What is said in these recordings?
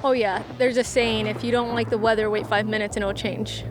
Oh yeah, there's a saying, if you don't like the weather, wait 5 minutes and it'll change.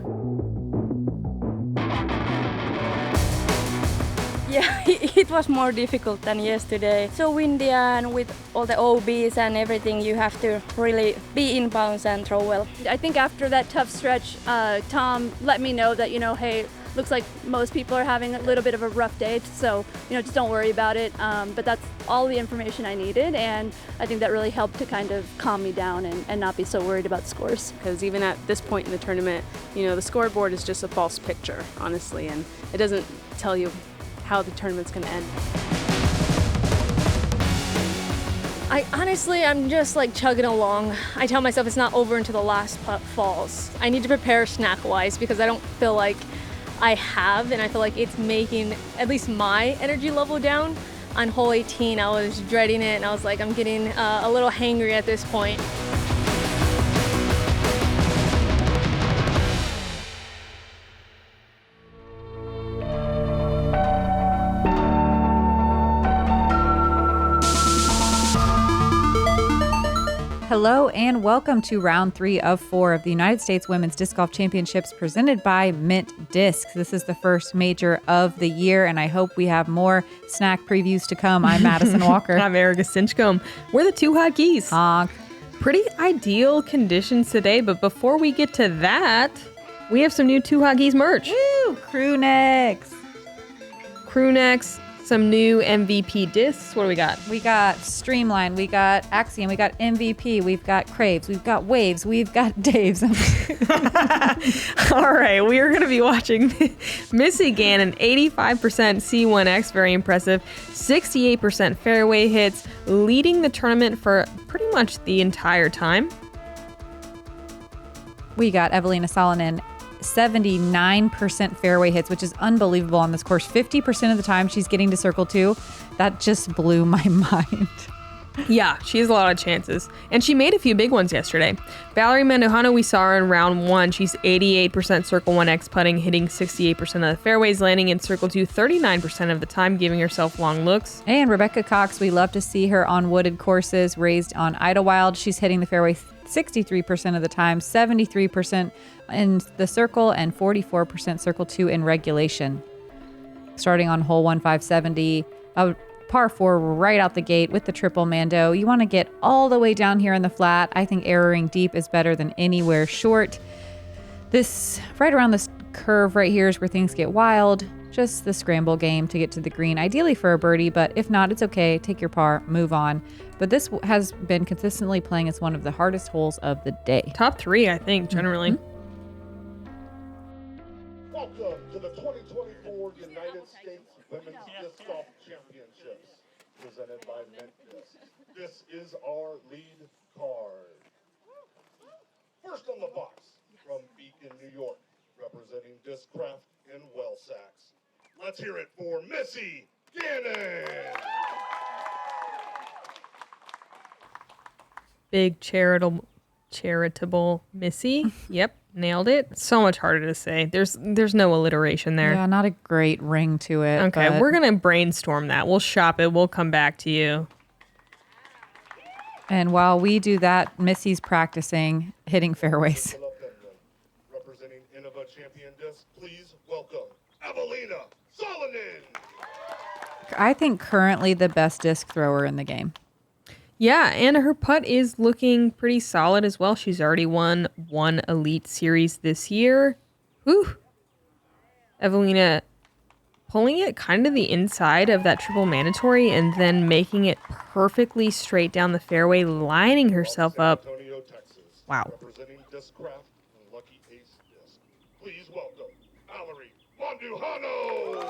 Yeah, it was more difficult than yesterday. So windy, and with all the OBs and everything, you have to really be in bounds and throw well. I think after that tough stretch, Tom let me know that, hey, looks like most people are having a little bit of a rough day, so, just don't worry about it. But that's all the information I needed, and I think that really helped to kind of calm me down and not be so worried about scores. Because even at this point in the tournament, the scoreboard is just a false picture, honestly, and it doesn't tell you how the tournament's going to end. I'm just like chugging along. I tell myself it's not over until the last putt falls. I need to prepare snack-wise because I don't feel like I have, and I feel like it's making at least my energy level down. On hole 18, I was dreading it, and I was like, I'm getting a little hangry at this point. Hello and welcome to round 3 of 4 of the United States Women's Disc Golf Championships presented by Mint Discs. This is the first major of the year, and I hope we have more snack previews to come. I'm Madison Walker. I'm Erika Stinchcomb. We're the two hot geese. Honk. Pretty ideal conditions today, but before we get to that, we have some new two hot geese merch. Woo! Crewnecks. Crewnecks. Some new MVP discs. What do we got? We got Streamline, we got Axiom, we got MVP, we've got Craves, we've got Waves, we've got Daves. All right, we are going to be watching Missy Gannon, 85% C1X, very impressive, 68% fairway hits, leading the tournament for pretty much the entire time. We got Eveliina Salonen, 79% fairway hits, which is unbelievable on this course. 50% of the time she's getting to circle 2. That just blew my mind. Yeah, she has a lot of chances. And she made a few big ones yesterday. Valerie Mandujano, we saw her in round 1. She's 88% circle 1X putting, hitting 68% of the fairways, landing in circle 2 39% of the time, giving herself long looks. And Rebecca Cox, we love to see her on wooded courses, raised on Idlewild. She's hitting the fairway 63% of the time, 73% in the circle, and 44% circle 2 in regulation. Starting on hole 1570, a par 4 right out the gate with the triple Mando. You want to get all the way down here in the flat. I think arrowing deep is better than anywhere short. This, right around this curve right here is where things get wild. Just the scramble game to get to the green, ideally for a birdie, but if not, it's okay. Take your par, move on. But this has been consistently playing as one of the hardest holes of the day. Top 3, I think, generally. Mm-hmm. Welcome to the 2024 United States Women's Disc Golf Championships, presented by Mint Discs. This is our lead card. First on the box, from Beacon, New York, representing Discraft in Wellsax. Let's hear it for Missy Gannon. Big charitable Missy. Yep, nailed it. So much harder to say. There's no alliteration there. Yeah, not a great ring to it. Okay, but we're going to brainstorm that. We'll shop it. We'll come back to you. And while we do that, Missy's practicing hitting fairways. Representing Innova Champion Disc, please welcome Eveliina Salonen. I think currently the best disc thrower in the game. Yeah, and her putt is looking pretty solid as well. She's already won 1 Elite Series this year. Whew. Eveliina pulling it kind of the inside of that triple mandatory and then making it perfectly straight down the fairway, lining herself up. Wow. Representing Discraft and Lucky Ace Disc, please welcome Valerie Mandujano.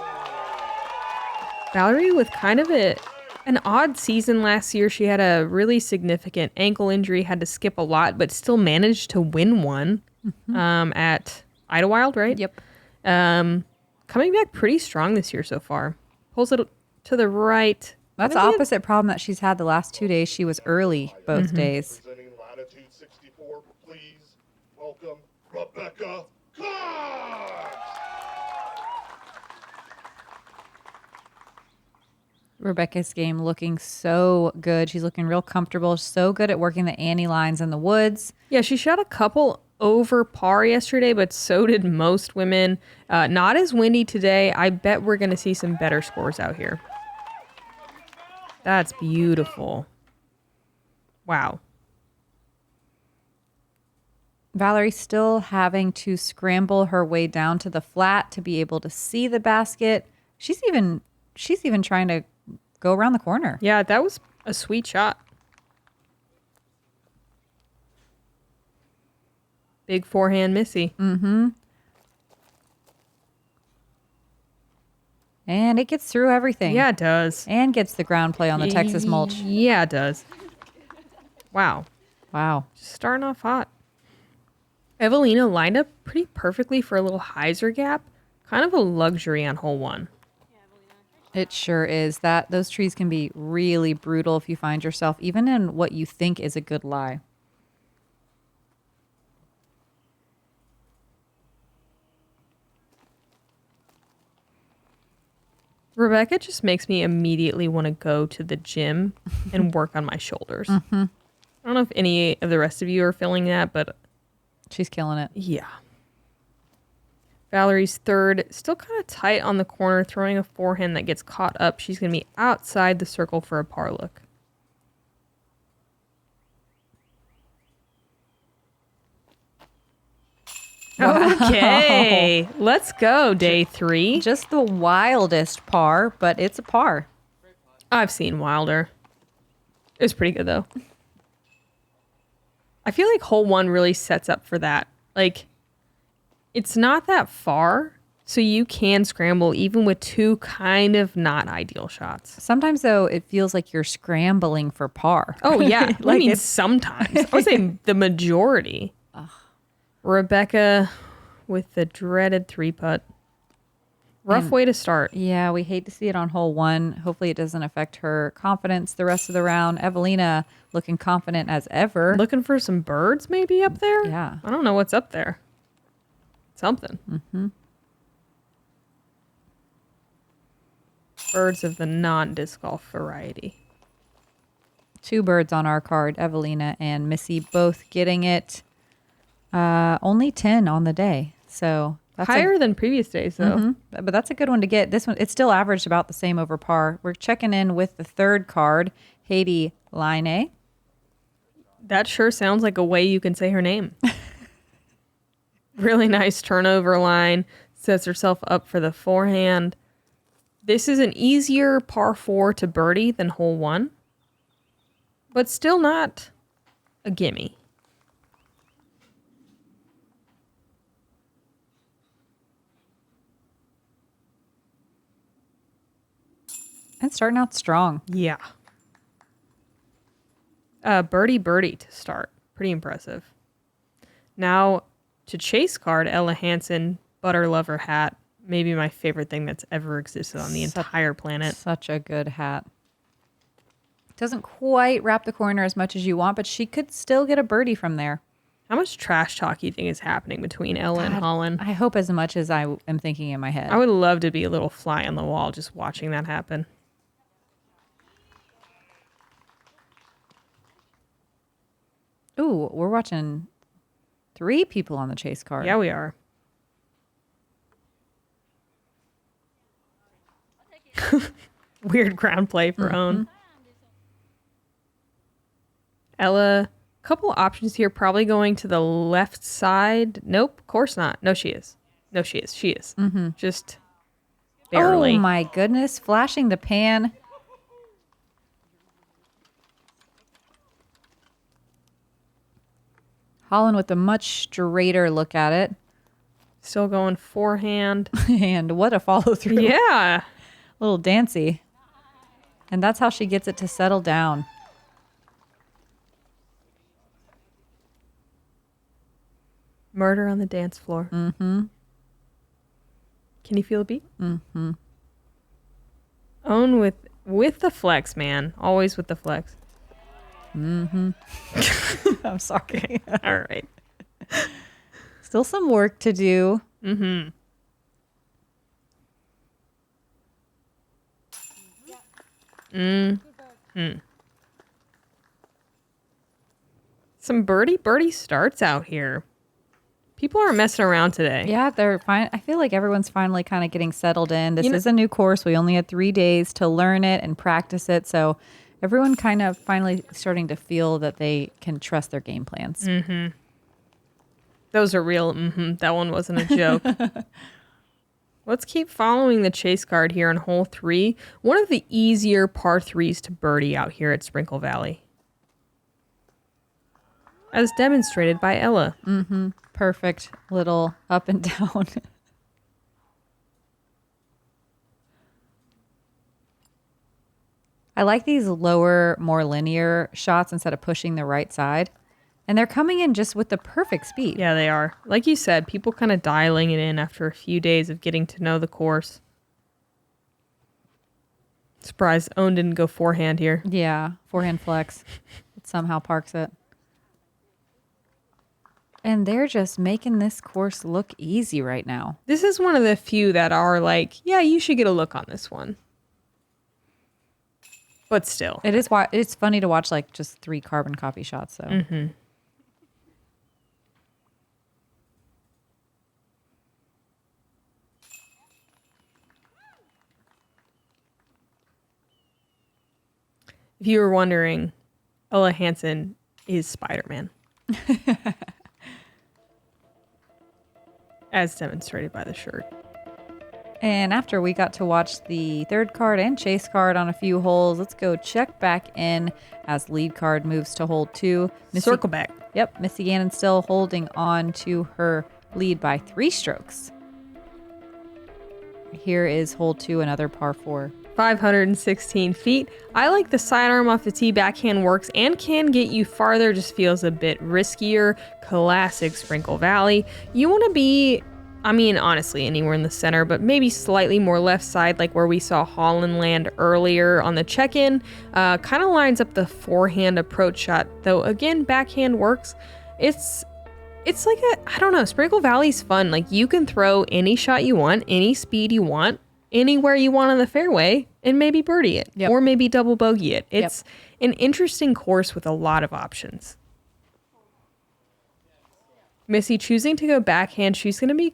Valerie with kind of an odd season last year. She had a really significant ankle injury, had to skip a lot, but still managed to win one at Idlewild, right? Yep. Coming back pretty strong this year so far. Pulls it to the right. That's the opposite problem that she's had the last 2 days. She was early both days. Representing Latitude 64, please welcome Rebecca Cox. Rebecca's game looking so good. She's looking real comfortable. So good at working the Annie lines in the woods. Yeah, she shot a couple over par yesterday, but so did most women. Not as windy today. I bet we're going to see some better scores out here. That's beautiful. Wow. Valerie still having to scramble her way down to the flat to be able to see the basket. She's even trying to go around the corner. Yeah, that was a sweet shot. Big forehand Missy. Mm-hmm. And it gets through everything. Yeah, it does. And gets the ground play on the Texas mulch. Yeah, it does. Wow. Wow. Just starting off hot. Eveliina lined up pretty perfectly for a little hyzer gap. Kind of a luxury on hole 1. It sure is. Those trees can be really brutal if you find yourself even in what you think is a good lie. Rebecca just makes me immediately want to go to the gym and work on my shoulders. Mm-hmm. I don't know if any of the rest of you are feeling that, but she's killing it. Yeah. Valerie's third, still kind of tight on the corner, throwing a forehand that gets caught up. She's going to be outside the circle for a par look. Wow. Okay, let's go, day 3. Just the wildest par, but it's a par. I've seen wilder. It was pretty good, though. I feel like hole 1 really sets up for that. Like, it's not that far, so you can scramble even with 2 kind of not ideal shots. Sometimes, though, it feels like you're scrambling for par. Oh, yeah. Like I mean, sometimes. I would say the majority. Ugh. Rebecca with the dreaded 3-putt. Rough way to start. Yeah, we hate to see it on hole 1. Hopefully it doesn't affect her confidence the rest of the round. Eveliina looking confident as ever. Looking for some birds maybe up there? Yeah. I don't know what's up there. Something. Mm-hmm. Birds of the non-disc golf variety. 2 birds on our card. Eveliina and Missy both getting it. Only 10 on the day. So that's higher than previous days, though. Mm-hmm. But that's a good one to get. This one, it's still averaged about the same over par. We're checking in with the third card, Haiti Line. That sure sounds like a way you can say her name. Really nice turnover line. Sets herself up for the forehand. This is an easier par 4 to birdie than hole 1. But still not a gimme. And starting out strong. Yeah. Birdie to start. Pretty impressive. Now to chase card, Ella Hansen, Butter Lover hat. Maybe my favorite thing that's ever existed on the entire planet. Such a good hat. Doesn't quite wrap the corner as much as you want, but she could still get a birdie from there. How much trash talk do you think is happening between Ella and Holland? I hope as much as I am thinking in my head. I would love to be a little fly on the wall just watching that happen. Ooh, we're watching 3 people on the chase card. Yeah, we are. Weird ground play for own. Ella, couple options here. Probably going to the left side. Nope, of course not. No, she is. She is. Just barely. Oh my goodness, flashing the pan. Holland with a much straighter look at it. Still going forehand. And what a follow through. Yeah. A little dancy. And that's how she gets it to settle down. Murder on the dance floor. Mm-hmm. Can you feel the beat? Mm-hmm. Own with the flex, man. Always with the flex. Mm-hmm. I'm sorry. All right. Still some work to do. Some birdie starts out here. People aren't messing around today. Yeah, they're fine. I feel like everyone's finally kind of getting settled in. This is a new course. We only had 3 days to learn it and practice it. So everyone kind of finally starting to feel that they can trust their game plans. Those are real. That one wasn't a joke. Let's keep following the chase card here on hole 3. One of the easier par 3s to birdie out here at Sprinkle Valley. As demonstrated by Ella. Perfect little up and down. I like these lower, more linear shots instead of pushing the right side. And they're coming in just with the perfect speed. Yeah, they are. Like you said, people kind of dialing it in after a few days of getting to know the course. Surprised Owen didn't go forehand here. Yeah, forehand flex. It somehow parks it. And they're just making this course look easy right now. This is one of the few that are like, yeah, you should get a look on this one. But still. It's funny to watch like just 3 carbon copy shots though. If you were wondering, Ella Hansen is Spider-Man. As demonstrated by the shirt. And after we got to watch the 3rd card and chase card on a few holes, let's go check back in as lead card moves to hole 2. Circle back. Yep, Missy Gannon still holding on to her lead by 3 strokes. Here is hole 2, another par 4. 516 feet. I like the sidearm off the tee. Backhand works and can get you farther, just feels a bit riskier. Classic Sprinkle Valley. You want to be, I mean, honestly, anywhere in the center, but maybe slightly more left side, like where we saw Holland land earlier on the check-in. Kind of lines up the forehand approach shot, though again, backhand works. It's like I don't know, Sprinkle Valley's fun. Like you can throw any shot you want, any speed you want, anywhere you want on the fairway and maybe birdie it or maybe double bogey it. It's an interesting course with a lot of options. Missy choosing to go backhand. She's going to be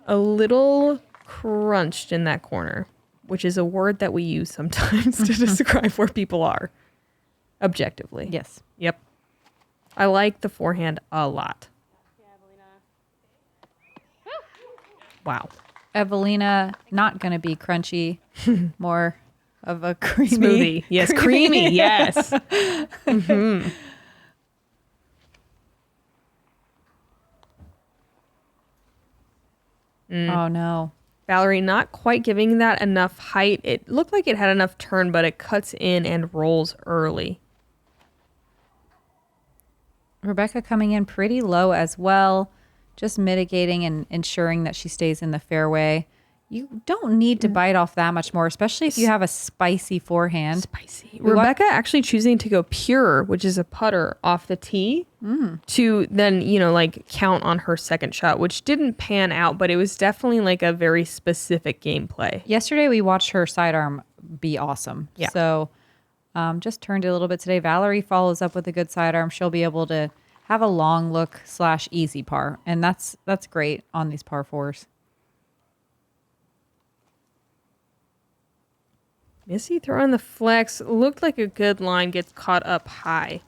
a little crunched in that corner, which is a word that we use sometimes to describe where people are objectively. Yes. Yep. I like the forehand a lot. Wow. Eveliina, not going to be crunchy, more of a creamy. Smoothie. Yes, creamy. Yes. Oh, no. Valerie not quite giving that enough height. It looked like it had enough turn, but it cuts in and rolls early. Rebecca coming in pretty low as well, just mitigating and ensuring that she stays in the fairway. You don't need to bite off that much more, especially if you have a spicy forehand. Spicy. Rebecca actually choosing to go pure, which is a putter off the tee, to then, like count on her second shot, which didn't pan out, but it was definitely like a very specific gameplay. Yesterday, we watched her sidearm be awesome. Yeah. So just turned it a little bit today. Valerie follows up with a good sidearm. She'll be able to have a long look / easy par. And that's great on these par 4s. Missy throwing the flex. Looked like a good line, gets caught up high.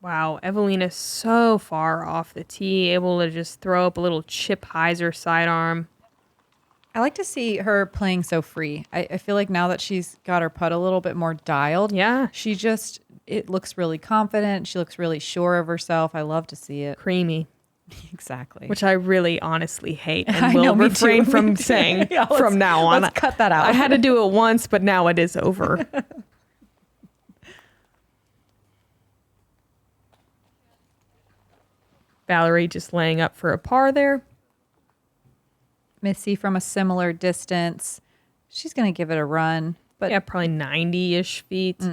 Wow, Eveliina so far off the tee, able to just throw up a little chip hyzer sidearm. I like to see her playing so free. I feel like now that she's got her putt a little bit more dialed, it looks really confident. She looks really sure of herself. I love to see it. Creamy. Exactly. Which I really honestly hate and will refrain from saying from now on. Let's cut that out. I had to do it once, but now it is over. Valerie just laying up for a par there. Missy from a similar distance. She's going to give it a run. But yeah, probably 90-ish feet.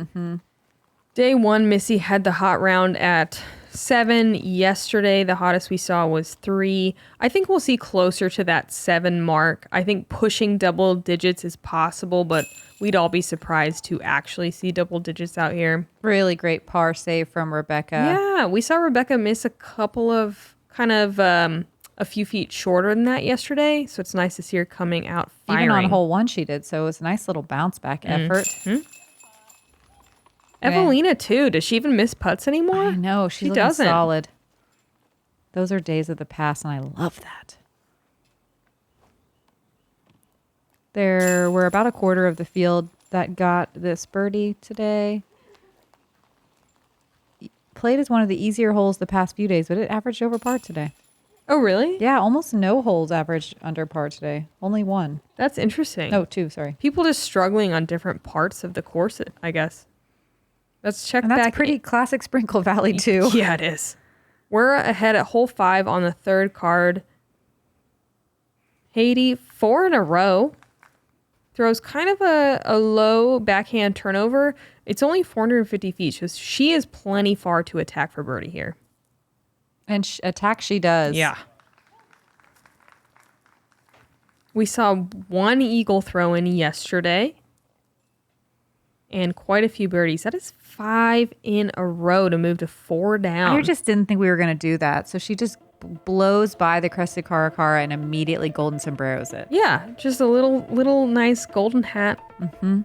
Day 1, Missy had the hot round at 7 yesterday. The hottest we saw was 3. I think we'll see closer to that 7 mark. I think pushing double digits is possible, but we'd all be surprised to actually see double digits out here. Really great par save from Rebecca. Yeah, we saw Rebecca miss a couple of kind of a few feet shorter than that yesterday, so it's nice to see her coming out firing. Even on hole 1 she did, so it was a nice little bounce back effort. Eveliina too. Does she even miss putts anymore? I know, she's looking solid. Those are days of the past, and I love that. There were about a quarter of the field that got this birdie today. Played as one of the easier holes the past few days, but it averaged over par today. Oh, really? Yeah, almost no holes averaged under par today. Only 1. That's interesting. No, 2, sorry. People just struggling on different parts of the course, I guess. Let's check and back. That's pretty classic Sprinkle Valley, too. Yeah, it is. We're ahead at hole 5 on the 3rd card. Haiti, 4 in a row. Throws kind of a low backhand turnover. It's only 450 feet, so she is plenty far to attack for birdie here. And attack she does. Yeah. We saw 1 eagle throw in yesterday. And quite a few birdies. That is 5 in a row to move to 4 down. I just didn't think we were going to do that. So she just blows by the crested caracara and immediately golden sombreros it. Yeah, just a little nice golden hat. Mm-hmm.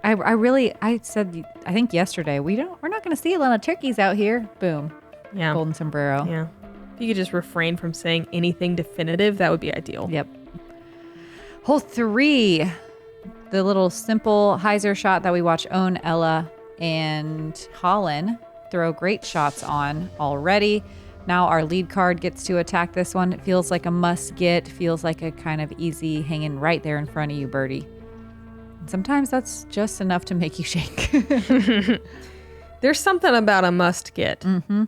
I said, I think yesterday, we're not going to see a lot of turkeys out here. Boom. Yeah. Golden sombrero. Yeah. If you could just refrain from saying anything definitive, that would be ideal. Yep. Hole 3, the little simple hyzer shot that we watch Owen, Ella, and Holland throw great shots on already. Now our lead card gets to attack this one. It feels like a must get, feels like a kind of easy hanging right there in front of you birdie. And sometimes that's just enough to make you shake. There's something about a must get. Mm-hmm.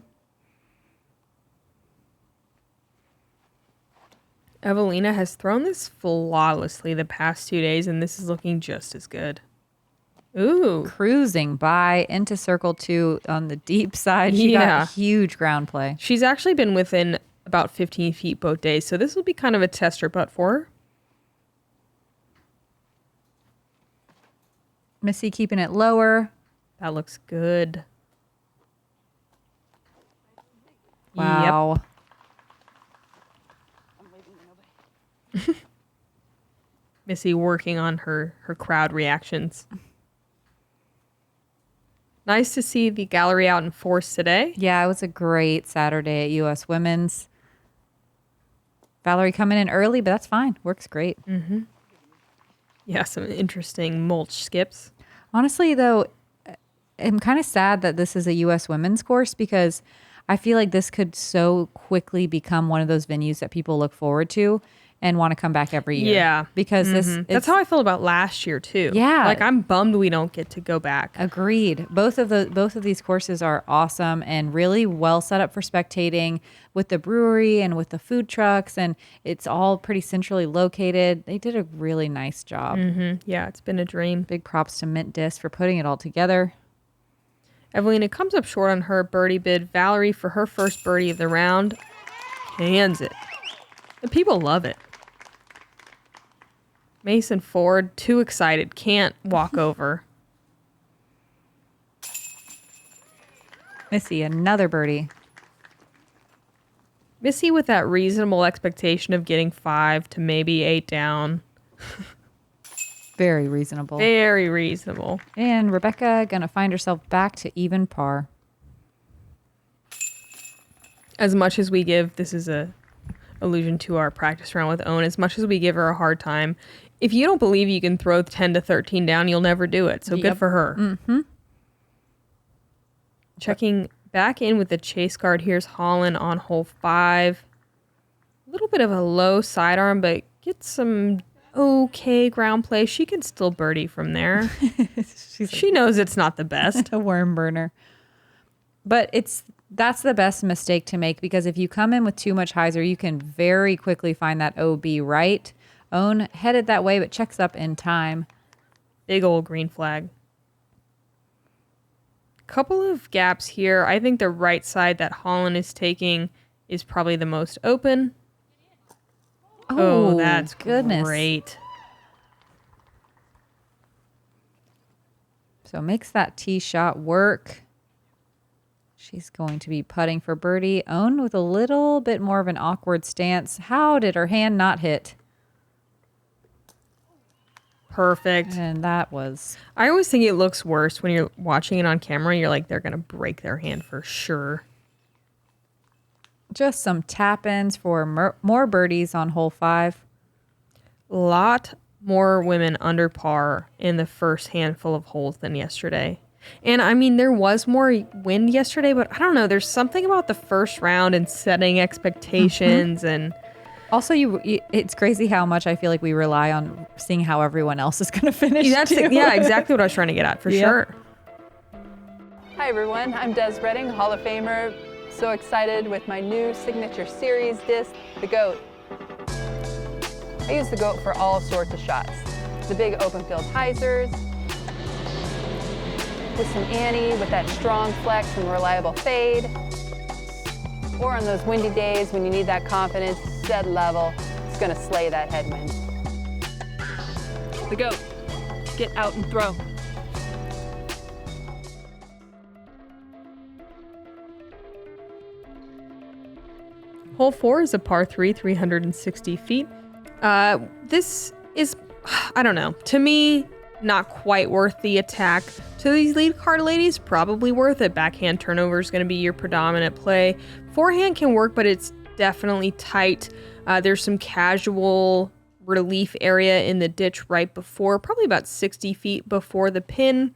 Eveliina has thrown this flawlessly the past 2 days, and this is looking just as good. Ooh. Cruising by into circle 2 on the deep side. She got huge ground play. She's actually been within about 15 feet both days, so this will be kind of a tester putt for her. Missy keeping it lower. That looks good. Wow. Yep. Missy working on her crowd reactions. Nice to see the gallery out in force today. Yeah, it was a great Saturday at US Women's. Valerie coming in early, but that's fine. Works great. Mm-hmm. Yeah, some interesting mulch skips. Honestly, though, I'm kind of sad that this is a US Women's course because I feel like this could so quickly become one of those venues that people look forward to and want to come back every year. Yeah. Because that's how I feel about last year too. Yeah. Like I'm bummed we don't get to go back. Agreed. Both of these courses are awesome and really well set up for spectating with the brewery and with the food trucks, and it's all pretty centrally located. They did a really nice job. Mm-hmm. Yeah, it's been a dream. Big props to Mint Disc for putting it all together. Eveliina comes up short on her birdie bid. Valerie, for her first birdie of the round, hands it. The people love it. Mason Ford, too excited, can't walk over. Missy, another birdie. Missy with that reasonable expectation of getting 5 to maybe 8 down. Very reasonable. Very reasonable. And Rebecca gonna find herself back to even par. As much as we give, this is a allusion to our practice round with Owen, as much as we give her a hard time, if you don't believe you can throw 10 to 13 down, you'll never do it. So good for her. Mm-hmm. Checking back in with the chase card. Here's Holland on hole 5. A little bit of a low sidearm, but gets some okay ground play. She can still birdie from there. She knows it's not the best. A worm burner. But that's the best mistake to make, because if you come in with too much hyzer, you can very quickly find that OB right. Own headed that way, but checks up in time. Big old green flag. Couple of gaps here. I think the right side that Holland is taking is probably the most open. Oh, that's goodness. great. So makes that tee shot work. She's going to be putting for birdie. Owned with a little bit more of an awkward stance. How did her hand not hit? Perfect. And that was... I always think it looks worse when you're watching it on camera. You're like, they're going to break their hand for sure. Just some tap-ins for more birdies on hole 5. Lot more women under par in the first handful of holes than yesterday. And I mean, there was more wind yesterday, but I don't know. There's something about the first round and setting expectations and... Also, it's crazy how much I feel like we rely on seeing how everyone else is going to finish. Yeah, exactly what I was trying to get at, for sure. Hi everyone, I'm Des Redding, Hall of Famer. So excited with my new signature series disc, the GOAT. I use the GOAT for all sorts of shots. The big open field hyzers, with some Annie with that strong flex and reliable fade, or on those windy days when you need that confidence, dead level, it's gonna slay that headwind. The GOAT, get out and throw. Hole 4 is a par 3, 360 feet. This is, I don't know, to me, not quite worth the attack. To these lead card ladies, probably worth it. Backhand turnover is going to be your predominant play. Forehand can work, but it's definitely tight. There's some casual relief area in the ditch right before, probably about 60 feet before the pin.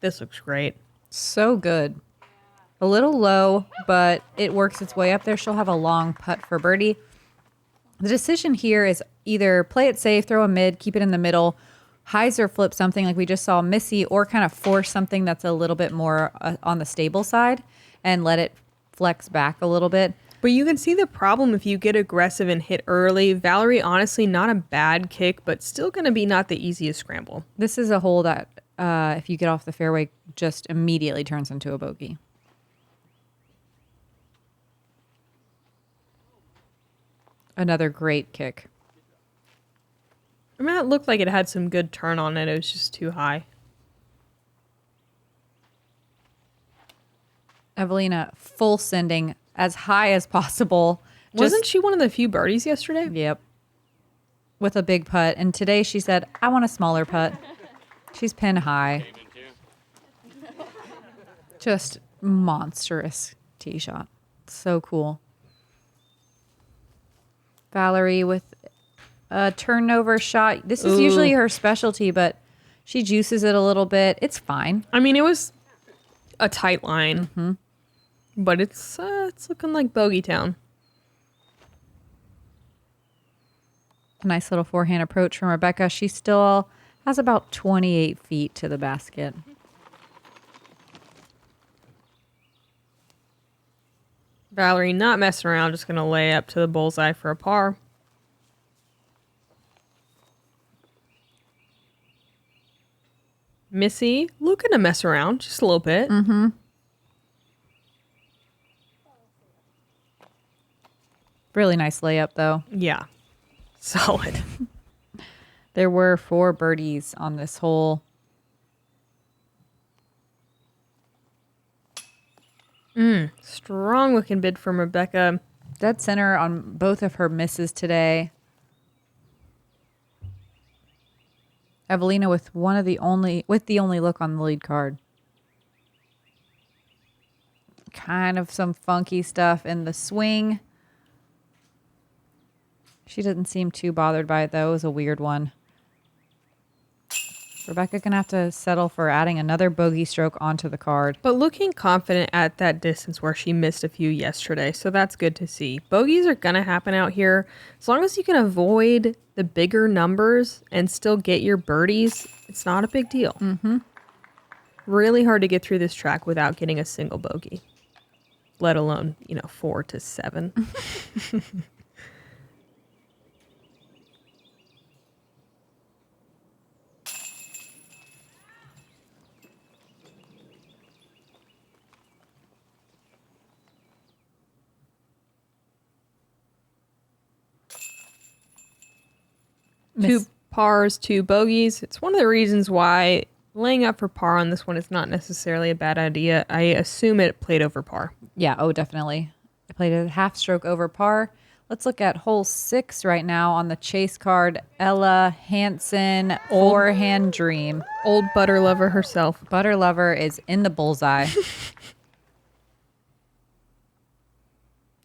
This looks great. So good. A little low, but it works its way up there. She'll have a long putt for birdie. The decision here is either play it safe, throw a mid, keep it in the middle, hyzer flip something like we just saw Missy, or kind of force something that's a little bit more on the stable side and let it flex back a little bit. But you can see the problem if you get aggressive and hit early. Valerie, honestly, not a bad kick, but still going to be not the easiest scramble. This is a hole that, if you get off the fairway, just immediately turns into a bogey. Another great kick. I mean, it looked like it had some good turn on it. It was just too high. Eveliina full sending as high as possible. Wasn't she one of the few birdies yesterday? Yep. With a big putt. And today she said, I want a smaller putt. She's pin high. Just monstrous tee shot. So cool. Valerie with a turnover shot. This is usually her specialty, but she juices it a little bit. It's fine. I mean, it was a tight line, but it's looking like Bogey Town. Nice little forehand approach from Rebecca. She still has about 28 feet to the basket. Valerie not messing around, just going to lay up to the bullseye for a par. Missy looking to mess around just a little bit. Really nice layup, though. Yeah. Solid. There were 4 birdies on this hole. Strong looking bid from Rebecca. Dead center on both of her misses today. Eveliina with the only look on the lead card. Kind of some funky stuff in the swing. She didn't seem too bothered by it, though. It was a weird one. Rebecca gonna have to settle for adding another bogey stroke onto the card. But looking confident at that distance where she missed a few yesterday, so that's good to see. Bogeys are gonna happen out here. As long as you can avoid the bigger numbers and still get your birdies, it's not a big deal. Really hard to get through this track without getting a single bogey, let alone, 4 to 7. 2 pars, 2 bogeys. It's one of the reasons why laying up for par on this one is not necessarily a bad idea. I assume it played over par. Yeah, oh, definitely. I played a half stroke over par. Let's look at hole 6 right now on the chase card. Ella Hansen, forehand dream. Old butter lover herself. Butter lover is in the bullseye.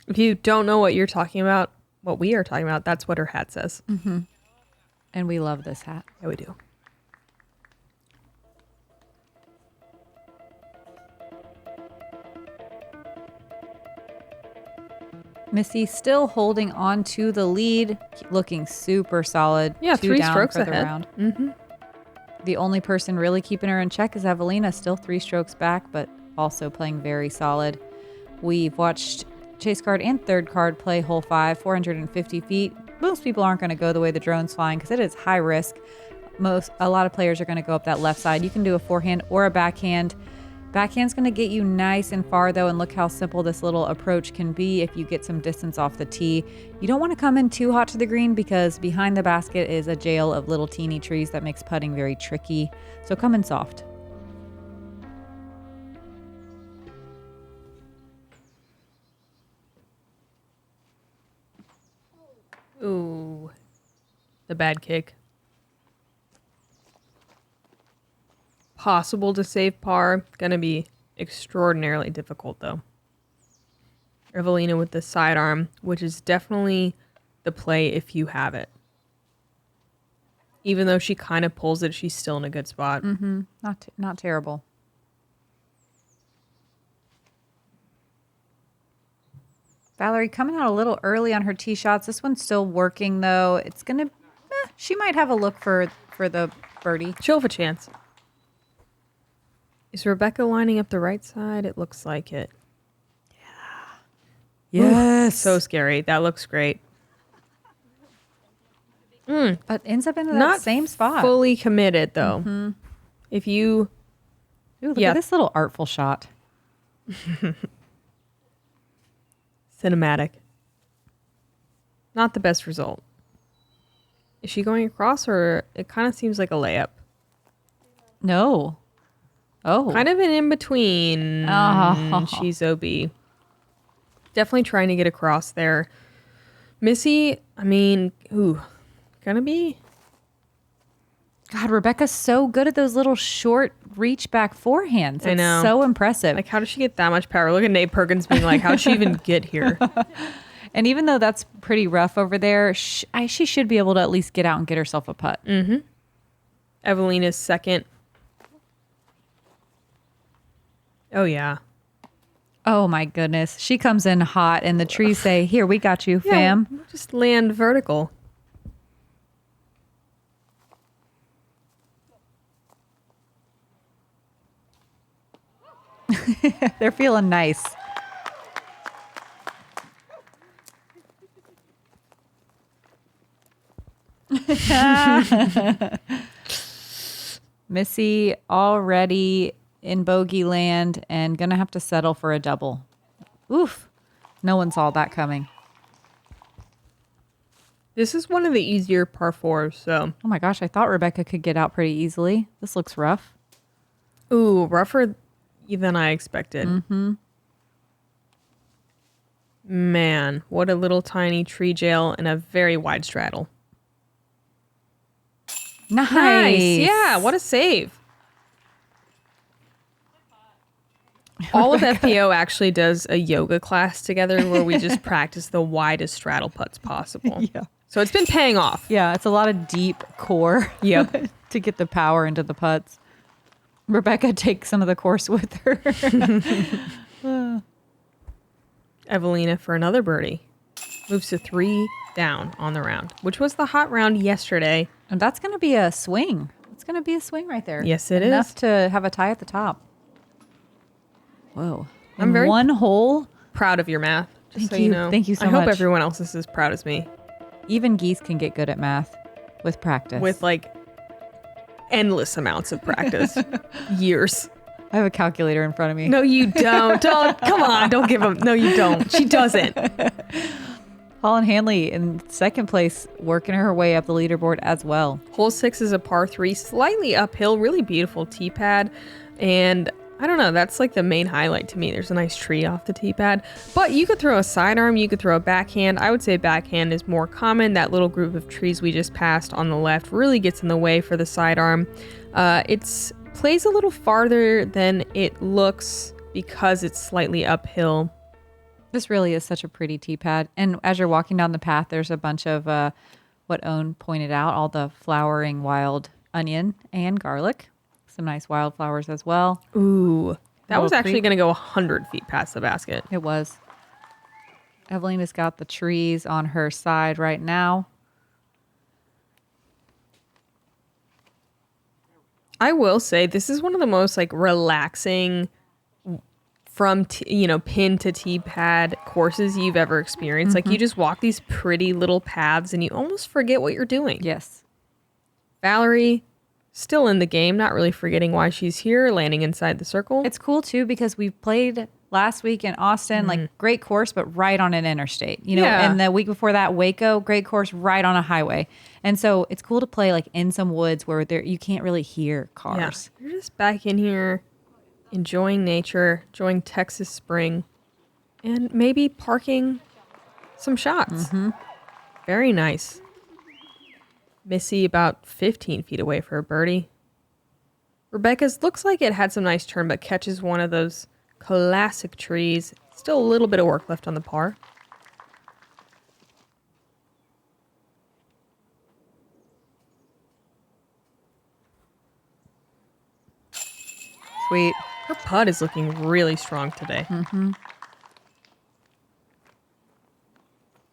If you don't know what you're talking about, what we are talking about, that's what her hat says. Mm-hmm. And we love this hat. Yeah, we do. Missy still holding on to the lead, looking super solid. Yeah, 2 3 down strokes for the ahead. round. Mm-hmm. The only person really keeping her in check is Eveliina, still 3 strokes back, but also playing very solid. We've watched chase card and third card play hole 5, 450 feet. Most people aren't going to go the way the drone's flying because it is high risk. A lot of players are going to go up that left side. You can do a forehand or a backhand. Backhand's going to get you nice and far though, and look how simple this little approach can be if you get some distance off the tee. You don't want to come in too hot to the green because behind the basket is a jail of little teeny trees that makes putting very tricky. So come in soft. Ooh, the bad kick. Possible to save par. Gonna be extraordinarily difficult though. Eveliina with the sidearm, which is definitely the play if you have it. Even though she kind of pulls it, she's still in a good spot. Mm-hmm. Not terrible. Valerie coming out a little early on her tee shots. This one's still working though. It's gonna. She might have a look for the birdie. She'll have a chance. Is Rebecca lining up the right side? It looks like it. Yeah. Yes. So scary. That looks great. But ends up in that same spot. Fully committed though. Mm-hmm. If you Ooh, look at this little artful shot. Cinematic. Not the best result. Is she going across or it kind of seems like a layup? No. Oh. Kind of an in-between. Oh. She's OB. Definitely trying to get across there. Missy, I mean, gonna be... God, Rebecca's so good at those little short reach back forehands. I know. It's so impressive. Like, how does she get that much power? Look at Nate Perkins being like, how'd she even get here? And even though that's pretty rough over there, she should be able to at least get out and get herself a putt. Mm-hmm. Evelina's second. Oh, yeah. Oh, my goodness. She comes in hot, and the trees say, here, we got you, fam. Yeah, just land vertical. They're feeling nice. Missy already in bogey land and gonna have to settle for a double. Oof. No one saw that coming. This is one of the easier par fours, so. Oh my gosh, I thought Rebecca could get out pretty easily. This looks rough. Ooh, rougher than I expected. Mm-hmm. Man, what a little tiny tree jail and a very wide straddle. Nice. Yeah, what a save. All of FPO actually does a yoga class together where we just practice the widest straddle putts possible. Yeah. So it's been paying off. Yeah, it's a lot of deep core. Yep. To get the power into the putts. Rebecca takes some of the course with her. Eveliina for another birdie. Moves to 3 down on the round, which was the hot round yesterday. And that's going to be a swing. It's going to be a swing right there. Yes, it Enough is. to have a tie at the top. Whoa. I'm In very one hole. Proud of your math. Just Thank so you. you know. Thank you so I much. hope everyone else is as proud as me. Even geese can get good at math with practice. With like endless amounts of practice. Years. I have a calculator in front of me. No, you don't. Don't. Come on. Don't give him. No, you don't. She doesn't. Holland Hanley in second place, working her way up the leaderboard as well. Hole 6 is a par 3, slightly uphill, really beautiful tee pad. And I don't know, that's like the main highlight to me. There's a nice tree off the tee pad. But you could throw a sidearm, you could throw a backhand. I would say backhand is more common. That little group of trees we just passed on the left really gets in the way for the sidearm. It's plays a little farther than it looks because it's slightly uphill. This really is such a pretty tee pad. And as you're walking down the path, there's a bunch of what Owen pointed out, all the flowering wild onion and garlic. Some nice wildflowers as well. Ooh, that was actually creek. going to go 100 feet past the basket. It was. Evelina's got the trees on her side right now. I will say this is one of the most like relaxing from pin to tee pad courses you've ever experienced. Like you just walk these pretty little paths and you almost forget what you're doing. Yes. Valerie, still in the game, not really forgetting why she's here, landing inside the circle. It's cool too because we played last week in Austin, like great course, but right on an interstate, Yeah. and the week before that, Waco, great course, right on a highway. And so it's cool to play like in some woods where you can't really hear cars. Yeah. You're just back in here enjoying nature, enjoying Texas spring, and maybe parking some shots. Very nice. Missy about 15 feet away for a birdie. Rebecca's looks like it had some nice turn, but catches one of those classic trees. Still a little bit of work left on the par. Sweet. Her putt is looking really strong today.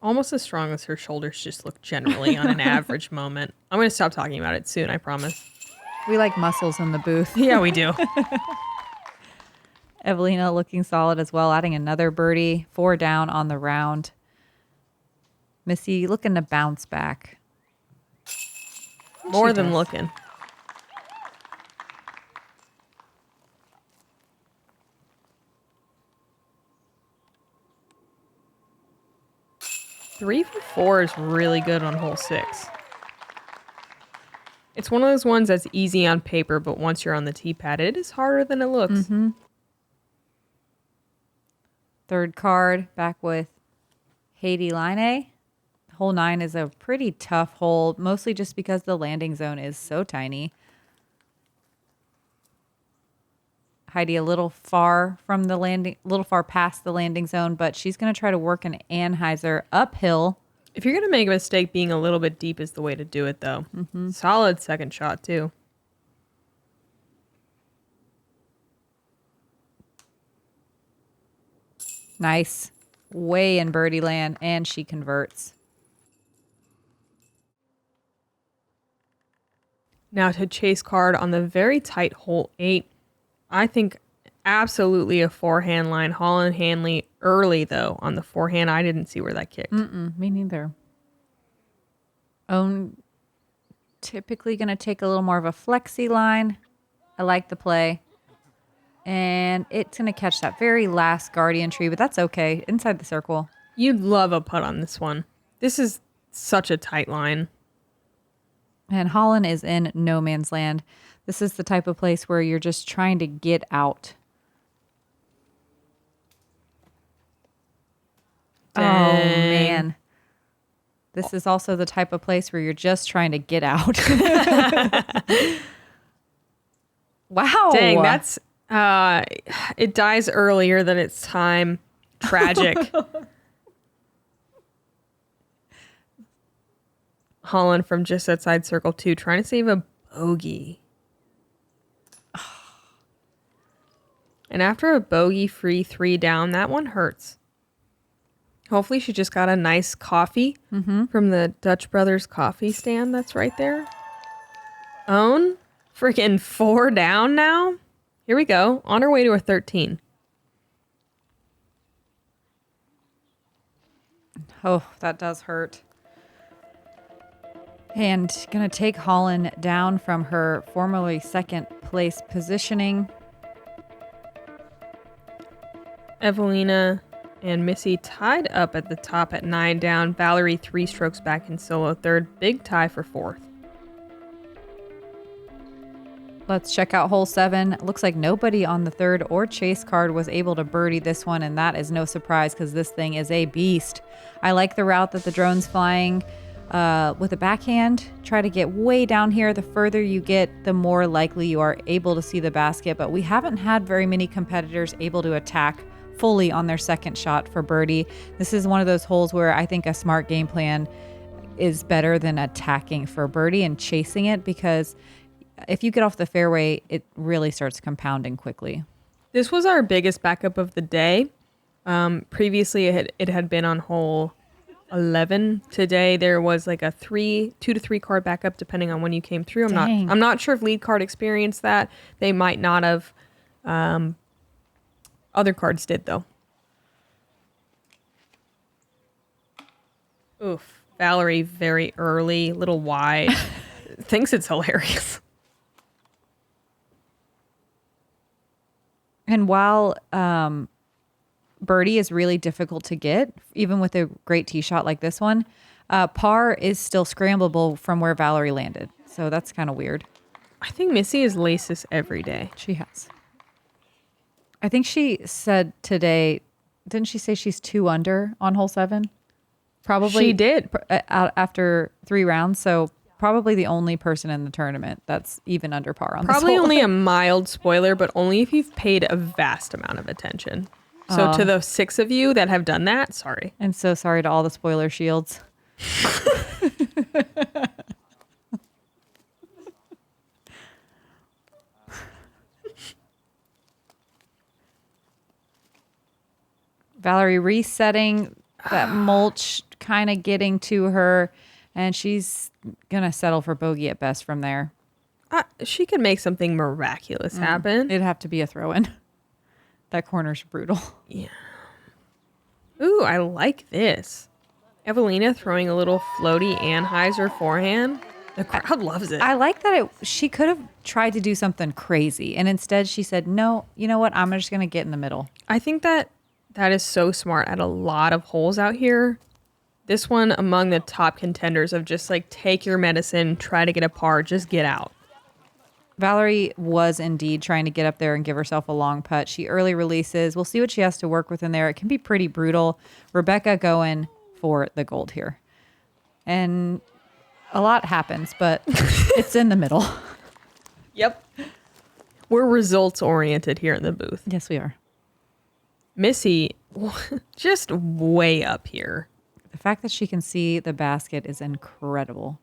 Almost as strong as her shoulders just look generally on an average moment. I'm going to stop talking about it soon, I promise. We like muscles in the booth. Yeah, we do. Eveliina looking solid as well, adding another birdie, 4 down on the round. Missy looking to bounce back. More She than does. looking. Three for 4 is really good on hole 6. It's one of those ones that's easy on paper, but once you're on the tee pad, it is harder than it looks. Third card, back with Haiti Line. Hole 9 is a pretty tough hole, mostly just because the landing zone is so tiny. Heidi a little far from the landing, a little far past the landing zone, but she's going to try to work an Anheuser uphill. If you're going to make a mistake, being a little bit deep is the way to do it, though. Solid second shot, too. Nice. Way in birdie land, and she converts. Now to chase card on the very tight hole 8. I think absolutely a forehand line. Holland Hanley early, though, on the forehand. I didn't see where that kicked. Me neither. Own typically going to take a little more of a flexi line. I like the play. And it's going to catch that very last guardian tree, but that's okay. Inside the circle. You'd love a putt on this one. This is such a tight line. And Holland is in no man's land. This is the type of place where you're just trying to get out. Dang. Oh, man. This is also the type of place where you're just trying to get out. Wow. Dang, that's... it dies earlier than its time. Tragic. Holland from just outside circle 2 trying to save a bogey. And after a bogey-free 3 down, that one hurts. Hopefully she just got a nice coffee from the Dutch Brothers coffee stand that's right there. Own, freaking 4 down now. Here we go. On our way to a 13. Oh, that does hurt. And going to take Holland down from her formerly second place positioning. Eveliina And Missy tied up at the top at 9 down. Valerie 3 strokes back in solo third. Big tie for fourth. Let's check out hole 7. Looks like nobody on the third or chase card was able to birdie this one, and that is no surprise because this thing is a beast. I like the route that the drone's flying with a backhand. Try to get way down here. The further you get, the more likely you are able to see the basket, but we haven't had very many competitors able to attack fully on their second shot for birdie. This is one of those holes where I think a smart game plan is better than attacking for birdie and chasing it, because if you get off the fairway, it really starts compounding quickly. This was our biggest backup of the day. Previously, it had been on hole 11. Today, there was like a 2 to 3 card backup, depending on when you came through. I'm not sure if lead card experienced that. They might not have. Other cards did, though. Oof. Valerie, very early, little wide. Thinks it's hilarious. And while birdie is really difficult to get, even with a great tee shot like this one, par is still scrambleable from where Valerie landed. So that's kind of weird. I think Missy has laced this every day. She has. I think she said today, didn't she say she's 2 under on hole 7? Probably. She did. After 3 rounds. So probably the only person in the tournament that's even under par on Probably this hole. only a mild spoiler, but only if you've paid a vast amount of attention. So to the 6 of you that have done that, sorry. And so sorry to all the spoiler shields. Valerie resetting that mulch, kind of getting to her, and she's going to settle for bogey at best from there. She could make something miraculous happen. It'd have to be a throw-in. That corner's brutal. Yeah. Ooh, I like this. Eveliina throwing a little floaty Anheuser forehand. The crowd loves it. I like that she could have tried to do something crazy, and instead she said, no, you know what? I'm just going to get in the middle. I think that is so smart at a lot of holes out here. This one among the top contenders of just like take your medicine, try to get a par, just get out. Valerie was indeed trying to get up there and give herself a long putt. She early releases. We'll see what she has to work with in there. It can be pretty brutal. Rebecca going for the gold here. And a lot happens, but it's in the middle. Yep. We're results oriented here in the booth. Yes, we are. Missy, just way up here. The fact that she can see the basket is incredible.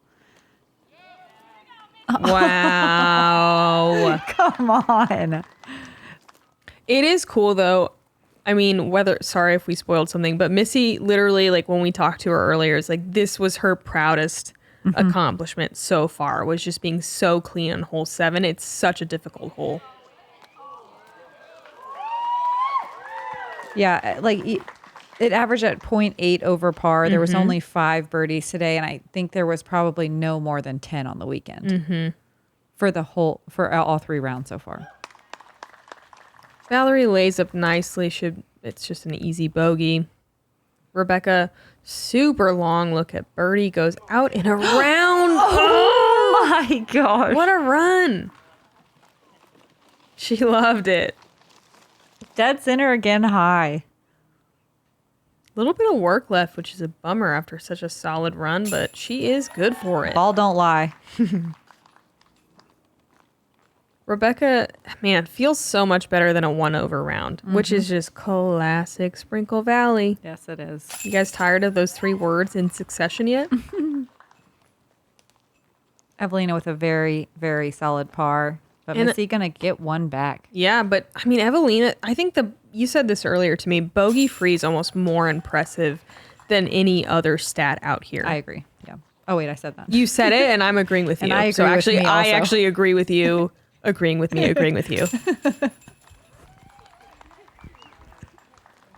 Wow. Come on. It is cool though. I mean, sorry if we spoiled something, but Missy literally, like when we talked to her earlier, it's like this was her proudest accomplishment so far, was just being so clean on hole 7. It's such a difficult hole. Yeah, like it averaged at 0.8 over par. There was only 5 birdies today, and I think there was probably no more than 10 on the weekend for all 3 rounds so far. Valerie lays up nicely. It's just an easy bogey. Rebecca, super long look at birdie, goes out in a round. Oh my gosh. What a run. She loved it. Dead center again high. Little bit of work left, which is a bummer after such a solid run, but she is good for it. Ball don't lie. Rebecca, man, feels so much better than a 1 over round, which is just classic Sprinkle Valley. Yes, it is. You guys tired of those 3 words in succession yet? Eveliina with a very, very solid par. But Missy gonna get one back. Yeah, but I mean, Eveliina, I think you said this earlier to me, bogey free is almost more impressive than any other stat out here. I agree. Yeah. Oh wait, I said that. You said it, and I'm agreeing with you. And I agree so actually, with me I also. actually agree with you. Agreeing with me. Agreeing with you.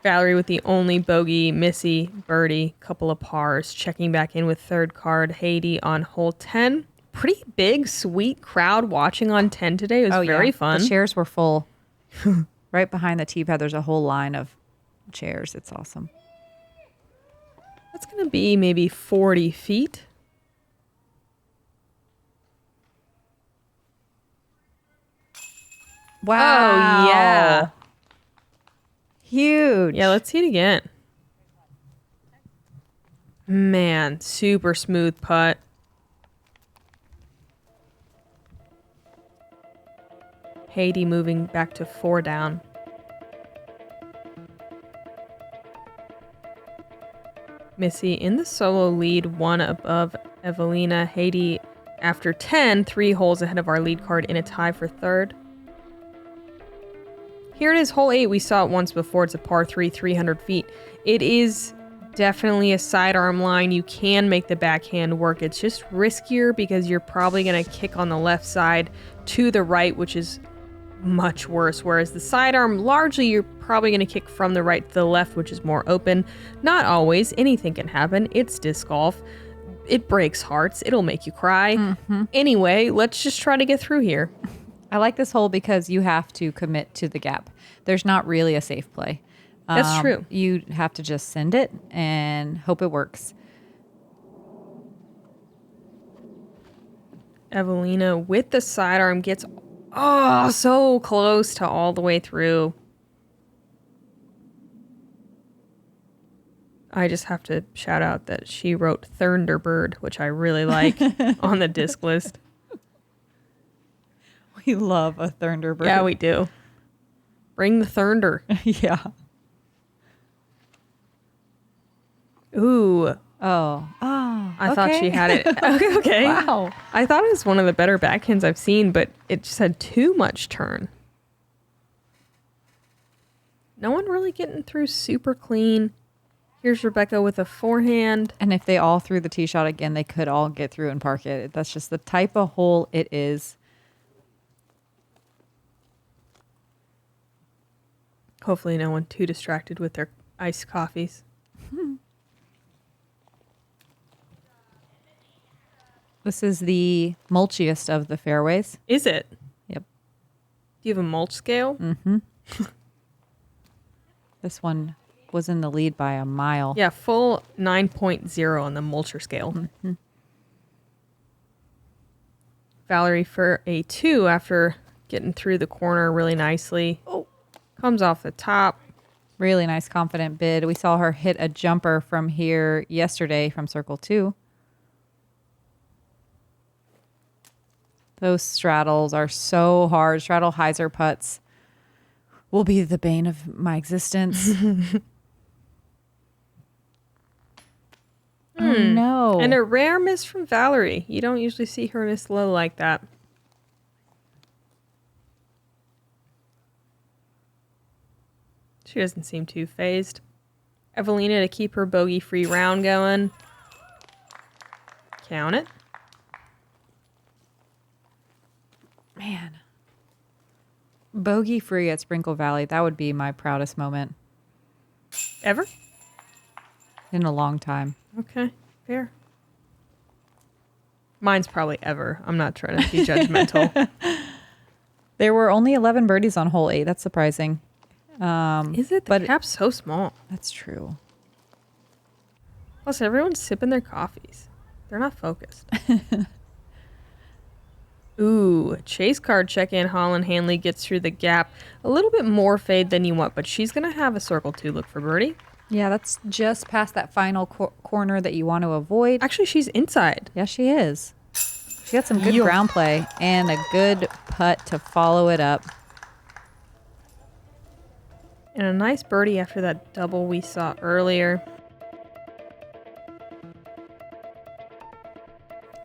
Valerie with the only bogey, Missy, birdie, couple of pars, checking back in with third card, Haiti on hole 10. Pretty big, sweet crowd watching on 10 today. It was very fun. The chairs were full. Right behind the tee pad, there's a whole line of chairs. It's awesome. That's going to be maybe 40 feet. Wow. Oh, yeah. Huge. Yeah, let's see it again. Man, super smooth putt. Haiti moving back to 4 down. Missy in the solo lead, 1 above Eveliina. Haiti after 10, 3 holes ahead of our lead card in a tie for 3rd. Here it is, hole 8. We saw it once before. It's a par 3, 300 feet. It is definitely a sidearm line. You can make the backhand work. It's just riskier because you're probably going to kick on the left side to the right, which is much worse. Whereas the sidearm, largely you're probably going to kick from the right to the left, which is more open. Not always. Anything can happen. It's disc golf. It breaks hearts. It'll make you cry. Anyway, let's just try to get through here. I like this hole because you have to commit to the gap. There's not really a safe play. That's true. You have to just send it and hope it works. Eveliina with the sidearm gets so close to all the way through. I just have to shout out that she wrote Thunderbird, which I really like, on the disc list. We love a Thunderbird. Yeah, we do. Bring the thunder. Yeah. Ooh. Oh. I thought she had it. Okay. Wow. I thought it was one of the better backhands I've seen, but it just had too much turn. No one really getting through super clean. Here's Rebecca with a forehand. And if they all threw the tee shot again, they could all get through and park it. That's just the type of hole it is. Hopefully no one too distracted with their iced coffees. This is the mulchiest of the fairways. Is it? Yep. Do you have a mulch scale? Mm-hmm. This one was in the lead by a mile. Yeah, full 9.0 on the mulcher scale. Mm-hmm. Valerie for a 2 after getting through the corner really nicely. Oh. Comes off the top. Really nice, confident bid. We saw her hit a jumper from here yesterday from Circle 2. Those straddles are so hard. Straddle hyzer putts will be the bane of my existence. Oh, no. And a rare miss from Valerie. You don't usually see her miss low like that. She doesn't seem too phased. Eveliina to keep her bogey-free round going. Count it. Man. Bogey free at Sprinkle Valley. That would be my proudest moment. Ever? In a long time. Okay, fair. Mine's probably ever. I'm not trying to be judgmental. There were only 11 birdies on hole 8. That's surprising. Is it? The cap's so small. That's true. Plus, everyone's sipping their coffees. They're not focused. Ooh, chase card check-in. Holland Hanley gets through the gap. A little bit more fade than you want, but she's going to have a circle 2 look for birdie. Yeah, that's just past that final corner that you want to avoid. Actually, she's inside. Yeah, she is. She got some good ground play and a good putt to follow it up. And a nice birdie after that double we saw earlier.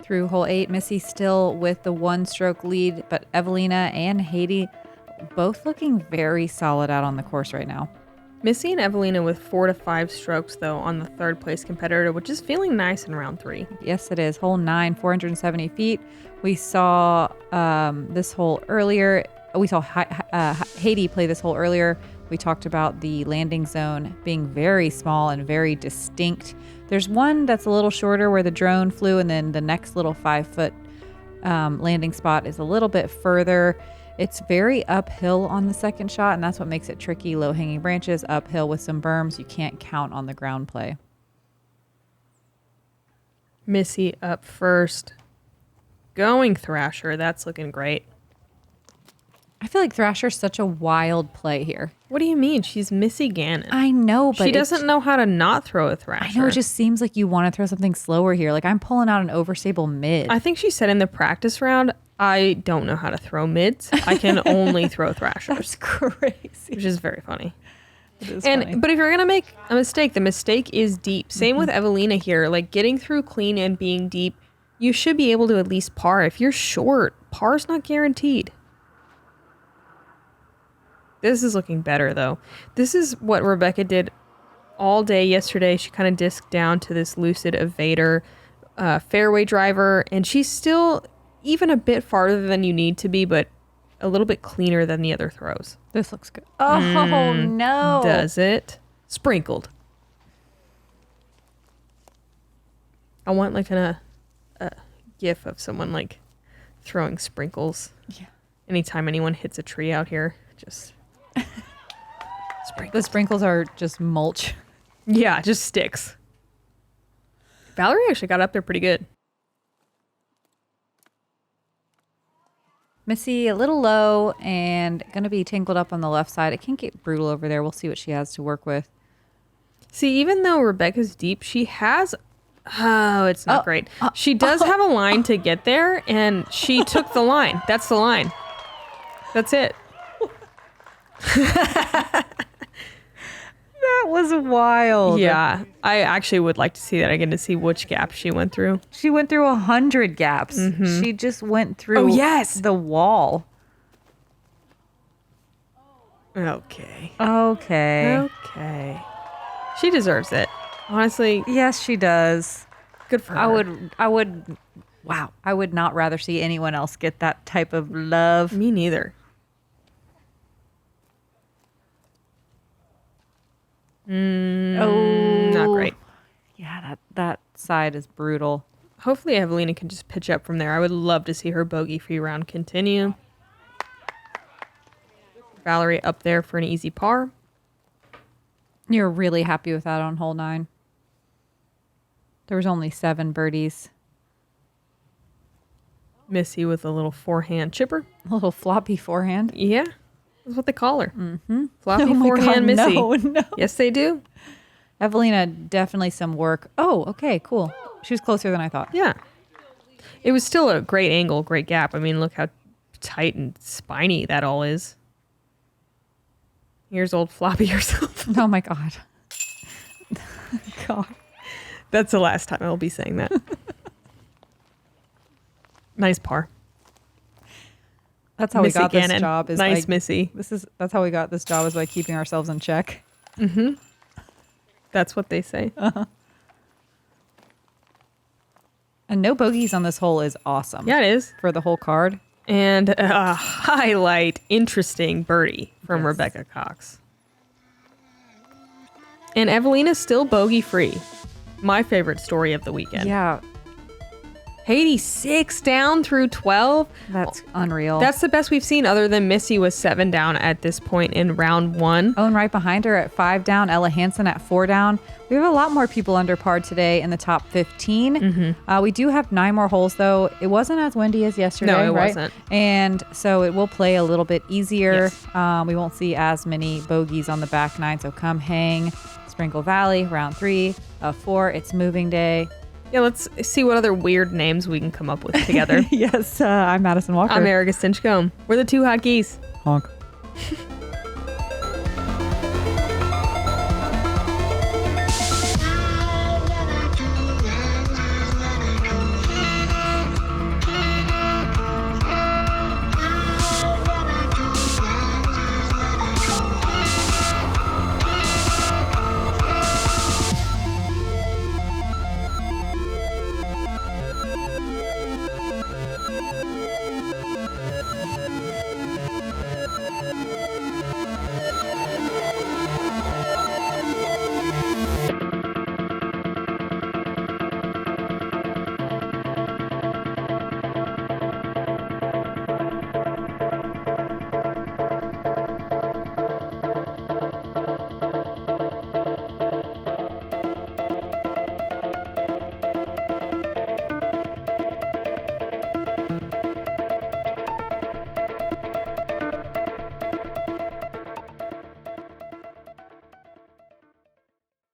Through hole 8, Missy still with the 1-stroke lead, but Eveliina and Haiti both looking very solid out on the course right now. Missy and Eveliina with 4 to 5 strokes, though, on the 3rd place competitor, which is feeling nice in round 3. Yes, it is. Hole 9, 470 feet. We saw this hole earlier. We saw Haiti play this hole earlier. We talked about the landing zone being very small and very distinct. There's one that's a little shorter where the drone flew, and then the next little 5-foot landing spot is a little bit further. It's very uphill on the second shot, and that's what makes it tricky. Low hanging branches, uphill with some berms. You can't count on the ground play. Missy up first. Going Thrasher. That's looking great. I feel like Thrasher's such a wild play here. What do you mean? She's Missy Gannon. I know, but she doesn't know how to not throw a Thrasher. I know, it just seems like you want to throw something slower here. Like I'm pulling out an overstable mid. I think she said in the practice round, I don't know how to throw mids. I can only throw Thrashers. That's crazy. Which is very funny. It is funny. But if you're going to make a mistake, the mistake is deep. Same with Eveliina here. Like getting through clean and being deep, you should be able to at least par. If you're short, par's not guaranteed. This is looking better, though. This is what Rebecca did all day yesterday. She kind of disked down to this Lucid Evader fairway driver, and she's still even a bit farther than you need to be, but a little bit cleaner than the other throws. This looks good. Oh, no. Does it? Sprinkled. I want like a gif of someone like throwing sprinkles. Yeah. Anytime anyone hits a tree out here, just... The sprinkles are just mulch. Yeah, just sticks. Valerie actually got up there pretty good. Missy a little low and going to be tangled up on the left side. It can get brutal over there. We'll see what she has to work with. See, even though Rebecca's deep, she has... Oh, it's not great. She does have a line to get there, and she took the line. That's the line. That's it. That was wild. Yeah, I actually would like to see that again to see which gap she went through. She went through 100 gaps. She just went through the wall. Okay. Okay. She deserves it. Honestly. Yes, she does. Good for her. I would not rather see anyone else get that type of love. Me neither. Not great. Yeah, that side is brutal. Hopefully Eveliina can just pitch up from there. I would love to see her bogey-free round continue. Valerie up there for an easy par. You're really happy with that on hole 9. There was only 7 birdies. Missy with a little forehand chipper. A little floppy forehand. Yeah. That's what they call her. Mm-hmm. Floppy forehand Missy. No. Yes, they do. Eveliina, definitely some work. Oh, okay, cool. She was closer than I thought. Yeah. It was still a great angle, great gap. I mean, look how tight and spiny that all is. Here's old Floppy herself. Oh, my God. God. That's the last time I'll be saying that. Nice par. That's how Missy we got Gannon. this job. Is nice, like, Missy. That's how we got this job, is by keeping ourselves in check. Mm-hmm. That's what they say. Uh-huh. And no bogeys on this hole is awesome. Yeah, it is. For the whole card. And a highlight, interesting birdie from Rebecca Cox. And Eveliina's still bogey-free. My favorite story of the weekend. Yeah. 86 down through 12. That's unreal. That's the best we've seen, other than Missy was 7 down at this point in round 1. Owen right behind her at 5 down. Ella Hansen at 4 down. We have a lot more people under par today in the top 15. Mm-hmm. We do have 9 more holes, though. It wasn't as windy as yesterday, No, it right? wasn't. And so it will play a little bit easier. Yes. We won't see as many bogeys on the back 9, so come hang. Sprinkle Valley, round 3 of 4. It's moving day. Yeah, let's see what other weird names we can come up with together. Yes, I'm Madison Walker. I'm Erika Stinchcomb. We're the 2 hot geese. Honk.